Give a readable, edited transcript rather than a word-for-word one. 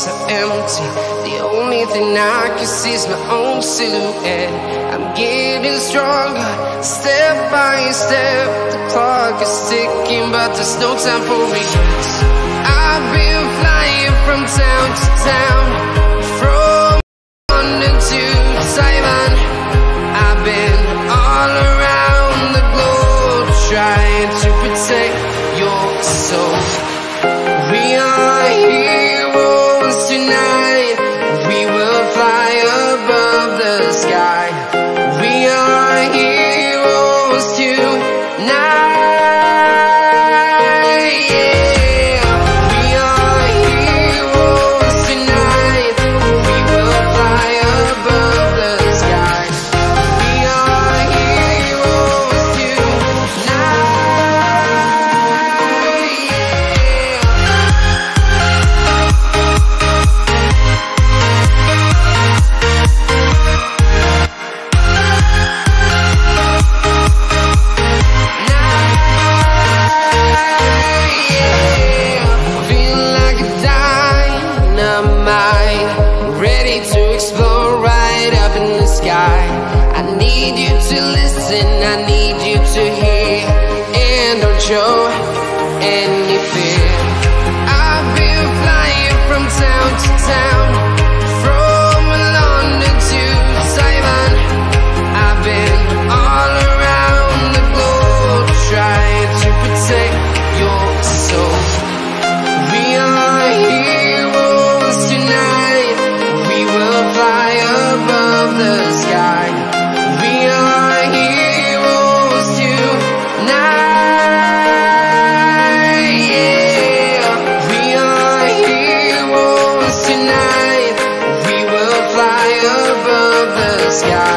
so empty. The only thing I can see is my own silhouette. I'm getting stronger, step by step. The clock is ticking, but there's no time for regrets. I've been flying from town to town, from London to Taiwan. I've been all around the globe, trying to protect your soul. We are heroes tonight. We will fly above the sky. We are heroes tonight. I need you to listen, I need you to hear, and don't show any fear. I've been flying from town to town, from London to Taiwan. I've been all around the globe, trying to protect your soul. We are heroes tonight. We will fly above the sky. We are heroes tonight. Yeah. We are heroes tonight. We will fly above the sky.